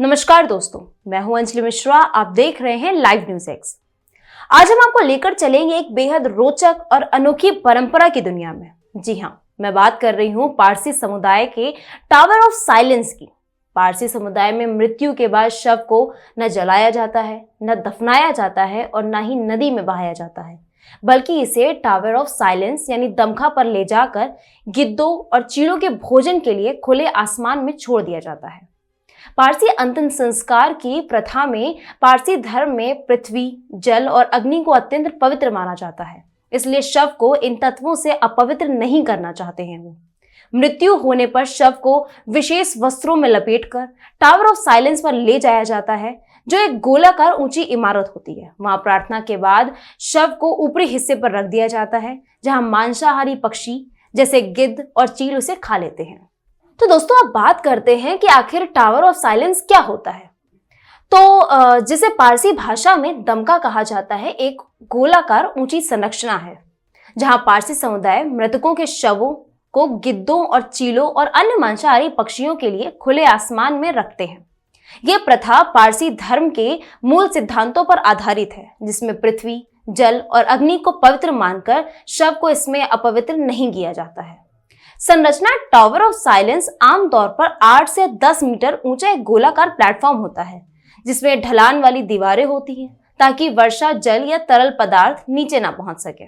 नमस्कार दोस्तों, मैं हूं अंजलि मिश्रा। आप देख रहे हैं लाइव न्यूज एक्स। आज हम आपको लेकर चलेंगे एक बेहद रोचक और अनोखी परंपरा की दुनिया में। जी हां, मैं बात कर रही हूं पारसी समुदाय के टावर ऑफ साइलेंस की। पारसी समुदाय में मृत्यु के बाद शव को न जलाया जाता है, न दफनाया जाता है और न ही नदी में बहाया जाता है, बल्कि इसे टावर ऑफ साइलेंस यानी दमखा पर ले जाकर गिद्धों और चीलों के भोजन के लिए खुले आसमान में छोड़ दिया जाता है। पारसी अंतिम संस्कार की प्रथा में पारसी धर्म में पृथ्वी, जल और अग्नि को अत्यंत पवित्र माना जाता है, इसलिए शव को इन तत्वों से अपवित्र नहीं करना चाहते हैं वो। मृत्यु होने पर शव को विशेष वस्त्रों में लपेटकर टावर ऑफ साइलेंस पर ले जाया जाता है, जो एक गोलाकार ऊंची इमारत होती है। वहां प्रार्थना के बाद शव को ऊपरी हिस्से पर रख दिया जाता है, जहां मांसाहारी पक्षी जैसे गिद्ध और चील उसे खा लेते हैं। तो दोस्तों, अब बात करते हैं कि आखिर टावर ऑफ साइलेंस क्या होता है। तो जिसे पारसी भाषा में दमका कहा जाता है, एक गोलाकार ऊंची संरचना है जहां पारसी समुदाय मृतकों के शवों को गिद्धों और चीलों और अन्य मांसाहारी पक्षियों के लिए खुले आसमान में रखते हैं। यह प्रथा पारसी धर्म के मूल सिद्धांतों पर आधारित है, जिसमें पृथ्वी, जल और अग्नि को पवित्र मानकर शव को इसमें अपवित्र नहीं किया जाता है। संरचना टावर ऑफ साइलेंस आमतौर पर 8 से 10 मीटर ऊंचा एक गोलाकार प्लेटफॉर्म होता है, जिसमें ढलान वाली दीवारें होती हैं ताकि वर्षा जल या तरल पदार्थ नीचे ना पहुंच सके।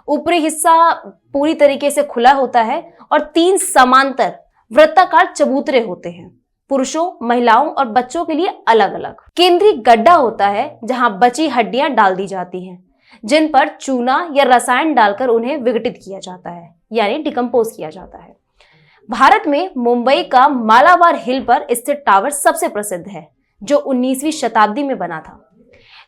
ऊपरी हिस्सा पूरी तरीके से खुला होता है और 3 समांतर वृत्ताकार चबूतरे होते हैं, पुरुषों, महिलाओं और बच्चों के लिए अलग अलग। केंद्रीय गड्ढा होता है जहां बची हड्डियां डाल दी जाती हैं, जिन पर चूना या रसायन डालकर उन्हें विघटित किया जाता है, यानी डिकम्पोज किया जाता है। भारत में मुंबई का मालाबार हिल पर स्थित टावर सबसे प्रसिद्ध है, जो 19वीं शताब्दी में बना था।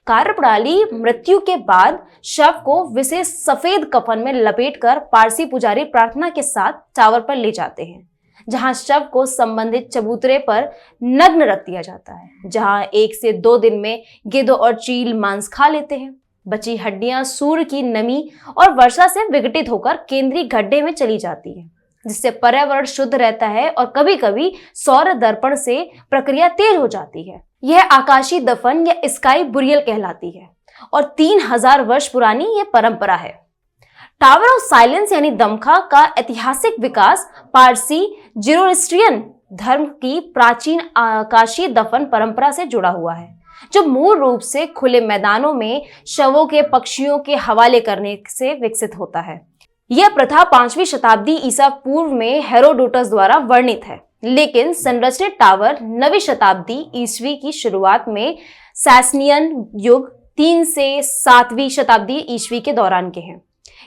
कार्यप्रणाली: मृत्यु के बाद शव को विशेष सफेद कफन में लपेटकर पारसी पुजारी प्रार्थना के साथ टावर पर ले जाते हैं, जहां शव को संबंधित चबूतरे पर नग्न रख दिया जाता है, जहां 1 से 2 दिन में गिद्ध और चील मांस खा लेते हैं। बची हड्डियां सूर्य की नमी और वर्षा से विघटित होकर केंद्रीय गड्ढे में चली जाती है, जिससे पर्यावरण शुद्ध रहता है और कभी कभी सौर दर्पण से प्रक्रिया तेज हो जाती है। यह आकाशीय दफन या स्काई बुरियल कहलाती है और 3000 वर्ष पुरानी यह परंपरा है। टावर ऑफ साइलेंस यानी दमखा का ऐतिहासिक विकास पारसी ज़ोरोस्ट्रियन धर्म की प्राचीन आकाशीय दफन परंपरा से जुड़ा हुआ है, जो मूल रूप से खुले मैदानों में शवों के पक्षियों के हवाले करने से विकसित होता है। यह प्रथा 5वीं शताब्दी ईसा पूर्व में हेरोडोटस द्वारा वर्णित है, लेकिन संरचित टावर 9वीं शताब्दी ईस्वी की शुरुआत में सैसनियन युग 3 से 7वीं शताब्दी ईस्वी के दौरान के हैं।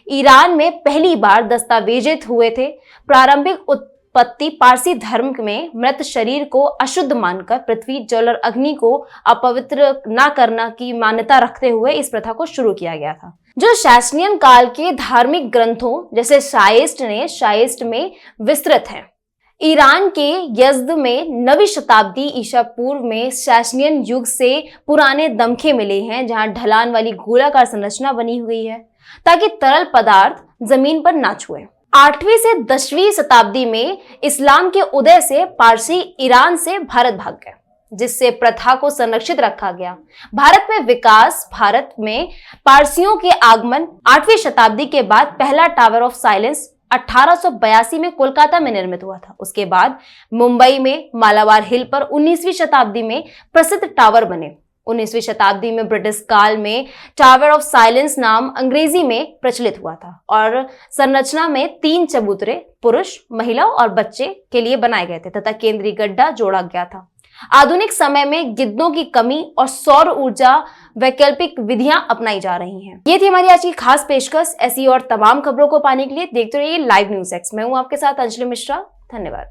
ईरान में पहली बार दस्तावेजित हुए थे। प्रारंभिक उत्पत्ति पारसी धर्म में मृत शरीर को अशुद्ध मानकर पृथ्वी, जल और अग्नि को अपवित्र न करना की मान्यता रखते हुए इस प्रथा को शुरू किया गया था, जो सैसनियन काल के धार्मिक ग्रंथों जैसे शाइस्ट में विस्तृत है। ईरान के यज़्द में 9वीं शताब्दी ईसा पूर्व में सैसनियन युग से पुराने दमखे मिले हैं, जहां ढलान वाली गोलाकार संरचना बनी हुई है ताकि तरल पदार्थ जमीन पर ना छुए। 8वीं से 10वीं शताब्दी में इस्लाम के उदय से पारसी ईरान से भारत भाग गए, जिससे प्रथा को संरक्षित रखा गया। भारत में पारसियों के आगमन 8वीं शताब्दी के बाद पहला टावर ऑफ साइलेंस 1882 में कोलकाता में निर्मित हुआ था। उसके बाद मुंबई में मालाबार हिल पर 19वीं शताब्दी में प्रसिद्ध टावर बने। 19वीं शताब्दी में ब्रिटिश काल में टावर ऑफ साइलेंस नाम अंग्रेजी में प्रचलित हुआ था और संरचना में 3 चबूतरे पुरुष, महिला और बच्चे के लिए बनाए गए थे तथा केंद्रीय गड्ढा जोड़ा गया था। आधुनिक समय में गिद्धों की कमी और सौर ऊर्जा वैकल्पिक विधियां अपनाई जा रही हैं। ये थी हमारी आज की खास पेशकश। ऐसी और तमाम खबरों को पाने के लिए देखते रहिए लाइव न्यूज एक्स। मैं हूं आपके साथ अंजलि मिश्रा। धन्यवाद।